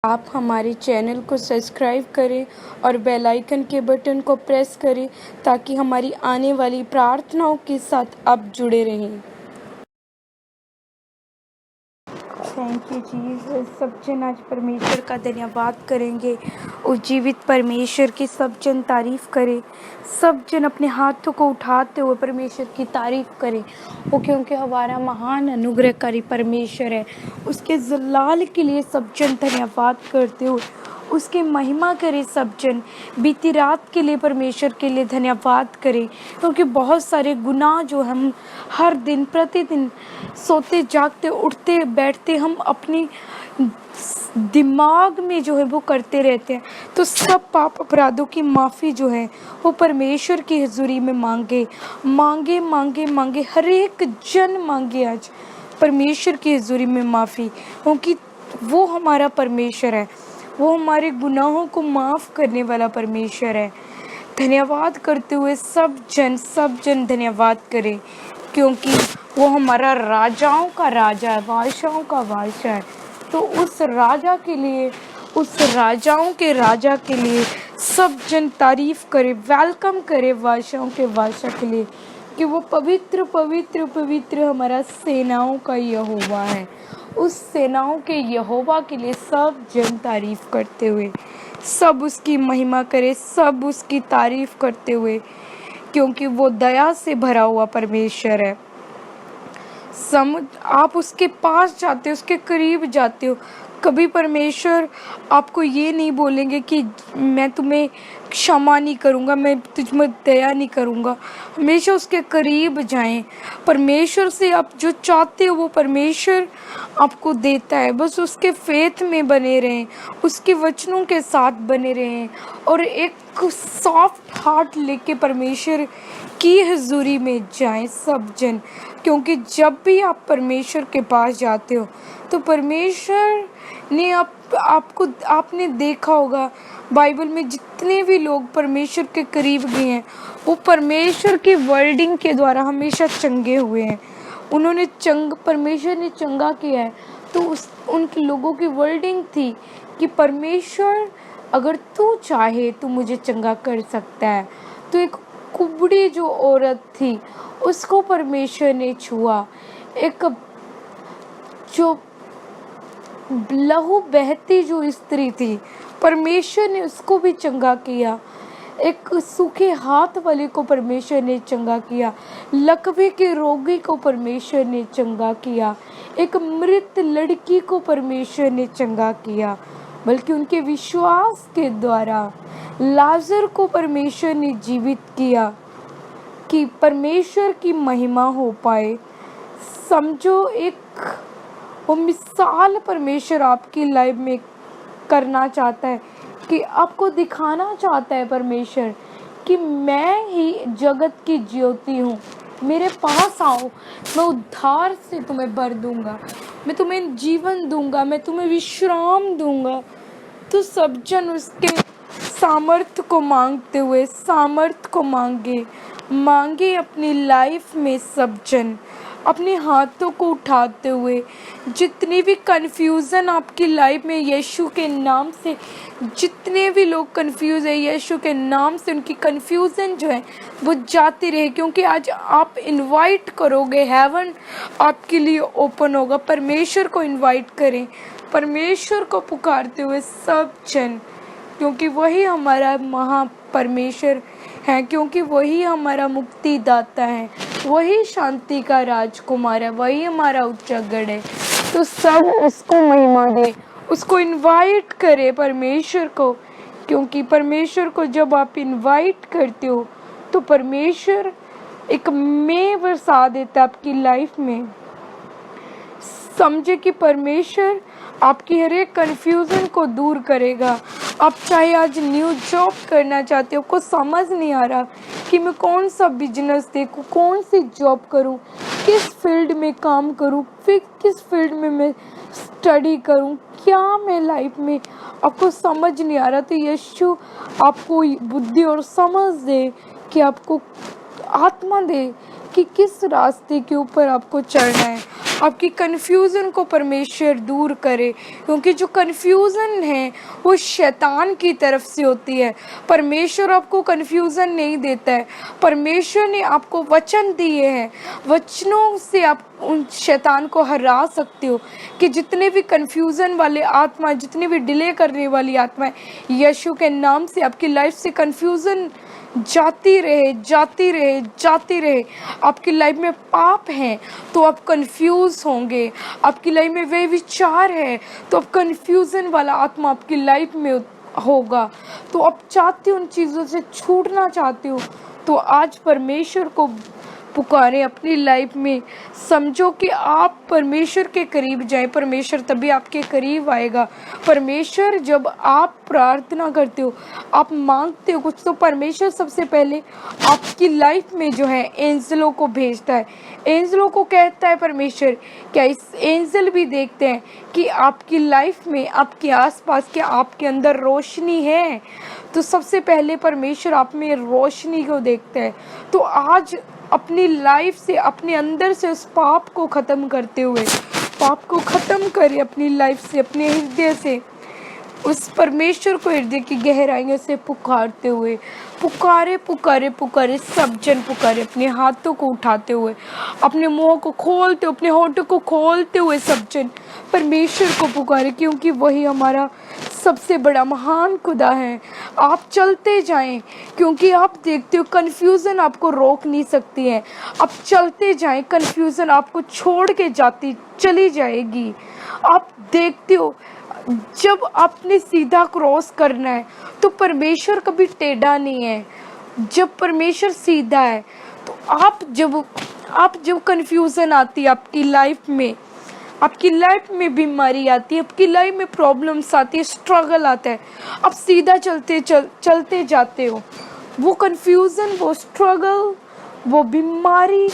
आप हमारे चैनल को सब्सक्राइब करें और बेल आइकन के बटन को प्रेस करें ताकि हमारी आने वाली प्रार्थनाओं के साथ आप जुड़े रहें। Thank you Jesus. सब जन आज परमेश्वर का धन्यवाद करेंगे। उस जीवित परमेश्वर की सब जन तारीफ करें। सब जन अपने हाथों को उठाते हुए परमेश्वर की तारीफ करें। वो क्योंकि हमारा महान अनुग्रहकारी परमेश्वर है। उसके जलाल के लिए सब जन धन्यवाद करते हुए उसकी महिमा करें। सब जन बीती रात के लिए परमेश्वर के लिए धन्यवाद करें, क्योंकि बहुत सारे गुनाह जो हम हर दिन प्रतिदिन सोते जागते उठते बैठते हम अपनी दिमाग में जो है वो करते रहते हैं। तो सब पाप अपराधों की माफ़ी जो है वो परमेश्वर की हुजूरी में मांगे मांगे मांगे मांगे। हर एक जन मांगे आज परमेश्वर की हुजूरी में माफ़ी, क्योंकि वो हमारा परमेश्वर है। वो हमारे गुनाहों को माफ़ करने वाला परमेश्वर है। धन्यवाद करते हुए सब जन धन्यवाद करें, क्योंकि वो हमारा राजाओं का राजा है, बादशाहों का बादशाह है। तो उस राजा के लिए, उस राजाओं के राजा के लिए सब जन तारीफ करे, वेलकम करे बादशाहों के बादशाह के लिए, कि वो पवित्र पवित्र पवित्र हमारा सेनाओं का यहोवा है। उस सेनाओं के यहोवा के लिए सब जन तारीफ करते हुए सब उसकी महिमा करे, सब उसकी तारीफ करते हुए, क्योंकि वो दया से भरा हुआ परमेश्वर है। आप उसके पास जाते हो, उसके करीब जाते हो, कभी परमेश्वर आपको ये नहीं बोलेंगे कि मैं तुम्हें क्षमा नहीं करूँगा, मैं तुझ में दया नहीं करूँगा। हमेशा उसके करीब जाएं। परमेश्वर से आप जो चाहते हो वो परमेश्वर आपको देता है। बस उसके फेथ में बने रहें, उसके वचनों के साथ बने रहें और एक सॉफ्ट हार्ट लेके परमेश्वर की हुजूरी में जाएं सब जन। क्योंकि जब भी आप परमेश्वर के पास जाते हो तो परमेश्वर ने आपने देखा होगा, बाइबल में जितने भी लोग परमेश्वर के करीब गए हैं वो परमेश्वर की वर्डिंग के द्वारा हमेशा चंगे हुए हैं। परमेश्वर ने चंगा किया है। तो उन लोगों की वर्डिंग थी कि परमेश्वर अगर तू चाहे तो मुझे चंगा कर सकता है। तो एक कुबड़ी जो औरत थी उसको परमेश्वर ने छुआ। एक जो लहू बहती जो स्त्री थी परमेश्वर ने उसको भी चंगा किया। एक सूखे हाथ वाले को परमेश्वर ने चंगा किया। लकवे के रोगी को परमेश्वर ने चंगा किया। एक मृत लड़की को परमेश्वर ने चंगा किया। बल्कि उनके विश्वास के द्वारा लाजर को परमेश्वर ने जीवित किया कि परमेश्वर की महिमा हो पाए। समझो, एक वो मिसाल परमेश्वर आपकी लाइफ में करना चाहता है, कि आपको दिखाना चाहता है परमेश्वर कि मैं ही जगत की ज्योति हूँ। मेरे पास आओ, मैं उद्धार से तुम्हें भर दूंगा, मैं तुम्हें जीवन दूंगा, मैं तुम्हें विश्राम दूंगा। तो सब जन उसके सामर्थ्य को मांगते हुए सामर्थ्य को मांगे अपनी लाइफ में। सब जन अपने हाथों को उठाते हुए, जितनी भी कन्फ्यूज़न आपकी लाइफ में यीशु के नाम से, जितने भी लोग कंफ्यूज है यीशु के नाम से, उनकी कन्फ्यूज़न जो है वो जाती रहे। क्योंकि आज आप इनवाइट करोगे, हेवन आपके लिए ओपन होगा। परमेश्वर को इनवाइट करें, परमेश्वर को पुकारते हुए सब जन, क्योंकि वही हमारा महा परमेश्वर है, क्योंकि वही हमारा मुक्तिदाता है, वही शांति का राजकुमार है, वही हमारा उच्चगढ़ है। तो सब उसको महिमा दे, उसको इनवाइट करे परमेश्वर को, क्योंकि परमेश्वर को जब आप इनवाइट करते हो तो परमेश्वर एक मेव बरसा देता है आपकी लाइफ में। समझे कि परमेश्वर आपकी हर एक कन्फ्यूज़न को दूर करेगा। आप चाहे आज न्यू जॉब करना चाहते हो, को समझ नहीं आ रहा कि मैं कौन सा बिजनेस देखूं, कौन सी जॉब करूं, किस फील्ड में काम करूं, फिर किस फील्ड में मैं स्टडी करूं, क्या मैं लाइफ में, आपको समझ नहीं आ रहा। तो यीशु आपको बुद्धि और समझ दे, कि आपको आत्मा दे कि किस रास्ते के ऊपर आपको चलना है। आपकी कन्फ्यूज़न को परमेश्वर दूर करे, क्योंकि जो कन्फ्यूज़न है वो शैतान की तरफ से होती है। परमेश्वर आपको कन्फ्यूज़न नहीं देता है। परमेश्वर ने आपको वचन दिए हैं, वचनों से आप उन शैतान को हरा सकते हो कि जितने भी कन्फ्यूज़न वाले आत्मा, जितने भी डिले करने वाली आत्मा, यीशु के नाम से आपकी लाइफ से कन्फ्यूज़न जाती रहे, जाती रहे, जाती रहे। आपकी लाइफ में पाप है तो आप कंफ्यूज होंगे, आपकी लाइफ में वे विचार है तो आप कंफ्यूजन वाला आत्मा आपकी लाइफ में होगा। तो आप चाहते हो उन चीज़ों से छूटना चाहते हो, तो आज परमेश्वर को पुकारें अपनी लाइफ में। समझो कि आप परमेश्वर के करीब जाएं, परमेश्वर तभी आपके करीब आएगा। परमेश्वर जब आप प्रार्थना करते हो, आप मांगते हो कुछ, तो परमेश्वर सबसे पहले आपकी लाइफ में जो है एंजलों को भेजता है। एंजलों को कहता है परमेश्वर, क्या इस एंजल भी देखते हैं कि आपकी लाइफ में, आपके आसपास, क्या आपके अंदर रोशनी है? तो सबसे पहले परमेश्वर आप में रोशनी को देखता है। तो आज अपनी लाइफ से, अपने अंदर से उस पाप को ख़त्म करते हुए, पाप को ख़त्म करें अपनी लाइफ से, अपने हृदय से, उस परमेश्वर को हृदय की गहराइयों से पुकारते हुए, पुकारे पुकारे पुकारे, सब जन पुकारे, अपने हाथों को उठाते हुए, अपने मुंह को खोलते, अपने होठों को खोलते हुए सब जन परमेश्वर को पुकारे, क्योंकि वही हमारा सबसे बड़ा महान खुदा है। आप चलते जाएं, क्योंकि आप देखते हो कन्फ्यूज़न आपको रोक नहीं सकती है। आप चलते जाएं, कन्फ्यूज़न आपको छोड़ के जाती चली जाएगी। आप देखते हो जब आपने सीधा क्रॉस करना है तो परमेश्वर कभी टेढ़ा नहीं है। जब परमेश्वर सीधा है तो आप जब कन्फ्यूज़न आती है आपकी लाइफ में, आपकी लाइफ में बीमारी आती है, आपकी लाइफ में प्रॉब्लम्स आती है, स्ट्रगल आता है, आप सीधा चलते जाते हो। वो कन्फ्यूज़न, वो स्ट्रगल, वो बीमारी,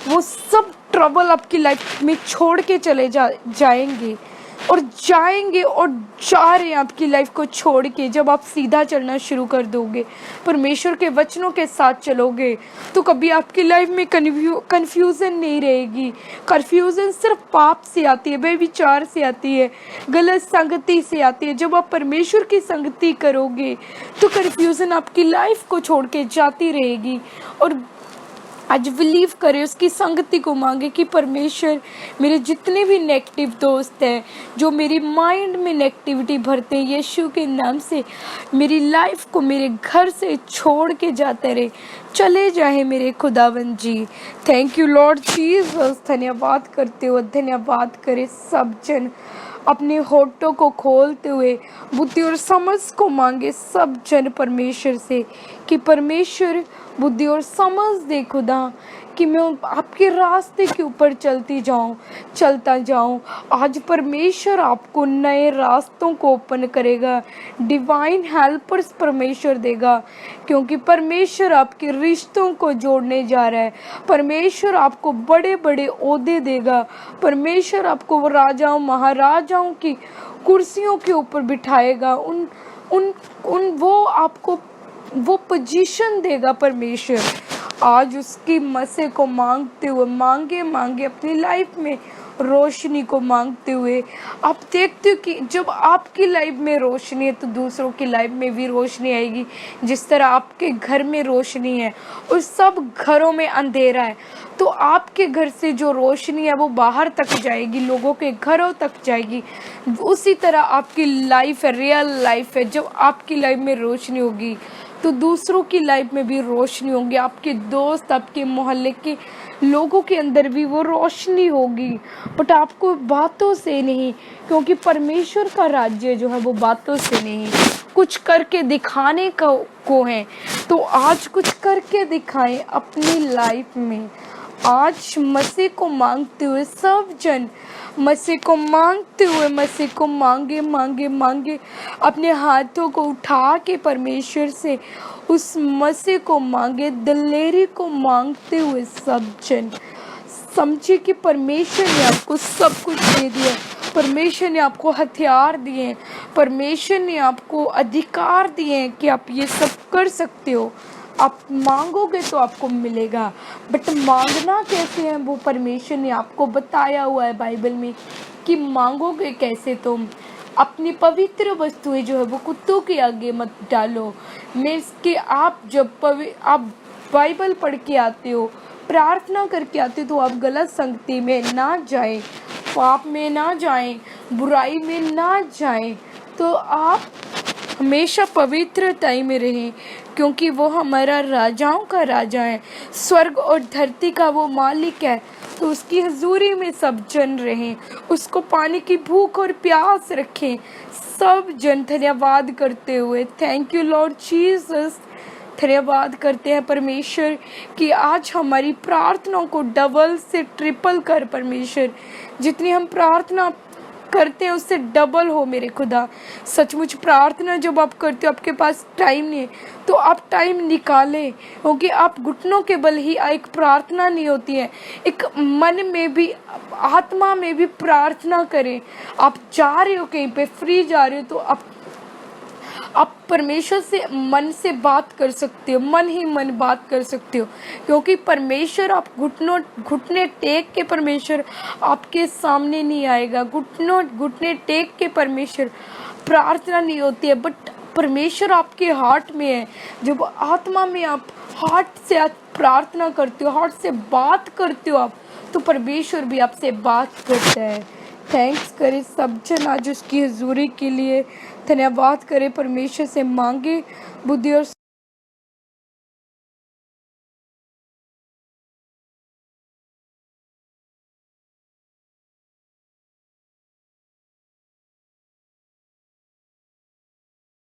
वो सब ट्रबल आपकी लाइफ में छोड़ के चले जाएंगे और जा रहे हैं आपकी लाइफ को छोड़ के। जब आप सीधा चलना शुरू कर दोगे, परमेश्वर के वचनों के साथ चलोगे, तो कभी आपकी लाइफ में कन्फ्यूज़न नहीं रहेगी। कन्फ्यूज़न सिर्फ पाप से आती है, बेविचार से आती है, गलत संगति से आती है। जब आप परमेश्वर की संगति करोगे तो कन्फ्यूज़न आपकी लाइफ को छोड़ के जाती रहेगी। और आज बिलीव करें, उसकी संगति को मांगे कि परमेश्वर, मेरे जितने भी नेगेटिव दोस्त हैं जो मेरी माइंड में नेगेटिविटी भरते हैं, यीशु के नाम से मेरी लाइफ को मेरे घर से छोड़ के जाते रहे, चले जाए मेरे खुदावंद जी। Thank you Lord Jesus. धन्यवाद करते हो, धन्यवाद करे सब जन अपने होठों को खोलते हुए बुद्धि और समझ को मांगे सब जन परमेश्वर से कि परमेश्वर बुद्धि और समझ दे खुदा, कि मैं आपके रास्ते के ऊपर चलता जाऊं। आज परमेश्वर आपको नए रास्तों को ओपन करेगा, डिवाइन हेल्पर्स परमेश्वर देगा, क्योंकि परमेश्वर आपके रिश्तों को जोड़ने जा रहा है। परमेश्वर आपको बड़े बड़े ओहदे देगा। परमेश्वर आपको राजाओं महाराजाओं की कुर्सियों के ऊपर बिठाएगा। वो आपको वो पोजीशन देगा परमेश्वर। आज उसकी मसे को मांगते हुए, मांगे अपनी लाइफ में रोशनी को मांगते हुए, आप देखते हो कि जब आपकी लाइफ में रोशनी है तो दूसरों की लाइफ में भी रोशनी आएगी। जिस तरह आपके घर में रोशनी है और सब घरों में अंधेरा है, तो आपके घर से जो रोशनी है वो बाहर तक जाएगी, लोगों के घरों तक जाएगी। उसी तरह आपकी लाइफ है, रियल लाइफ है। जब आपकी लाइफ में रोशनी होगी तो दूसरों की लाइफ में भी रोशनी होगी। आपके दोस्त, आपके मोहल्ले के लोगों के अंदर भी वो रोशनी होगी, बट आपको बातों से नहीं, क्योंकि परमेश्वर का राज्य जो है वो बातों से नहीं, कुछ करके दिखाने को है। तो आज कुछ करके दिखाएं अपनी लाइफ में। आज मसीह को मांगते हुए सब जन, मसीह को मांगते हुए, मसीह को मांगे अपने हाथों को उठा के परमेश्वर से उस मसीह को मांगे, दिलेरी को मांगते हुए सब जन समझे कि परमेश्वर ने आपको सब कुछ दे दिया। परमेश्वर ने आपको हथियार दिए, परमेश्वर ने आपको अधिकार दिए हैं कि आप ये सब कर सकते हो। आप मांगोगे तो आपको मिलेगा। बट मांगना कैसे है वो परमेश्वर ने आपको बताया हुआ है बाइबल में कि मांगोगे कैसे तुम। अपनी पवित्र वस्तुएं जो है वो कुत्तों के आगे मत डालो। मीन्स कि आप जब आप बाइबल पढ़ के आते हो, प्रार्थना करके आते हो, तो आप गलत संगति में ना जाएं, पाप में ना जाएं, बुराई में ना जाएं। तो आप हमेशा पवित्रता में रहें, क्योंकि वो हमारा राजाओं का राजा है, स्वर्ग और धरती का वो मालिक है। तो उसकी हजूरी में सब जन रहें, उसको पाने की भूख और प्यास रखें। सब जन धन्यवाद करते हुए, थैंक यू लॉर्ड जीसस, धन्यवाद करते हैं परमेश्वर कि आज हमारी प्रार्थनाओं को डबल से ट्रिपल कर परमेश्वर। जितनी हम प्रार्थना करते हैं उससे डबल हो मेरे खुदा। सचमुच प्रार्थना जब आप करते हो, आपके पास टाइम नहीं है तो आप टाइम निकालें, क्योंकि आप घुटनों के बल ही एक प्रार्थना नहीं होती है, एक मन में भी, आत्मा में भी प्रार्थना करें। आप जा रहे हो कहीं पे, फ्री जा रहे हो, तो आप परमेश्वर से मन से बात कर सकते हो, मन ही मन बात कर सकते हो, क्योंकि परमेश्वर आप घुटने टेक के परमेश्वर आपके सामने नहीं आएगा। घुटने टेक के परमेश्वर प्रार्थना नहीं होती है, बट परमेश्वर आपके हार्ट में है। जब आत्मा में आप हार्ट से आप प्रार्थना करते हो, हार्ट से बात करते हो आप, तो परमेश्वर भी आपसे बात करता है। थैंक्स करें सब जन आज उसकी हजूरी के लिए, धन्यवाद करें परमेश्वर से, मांगे बुद्धि और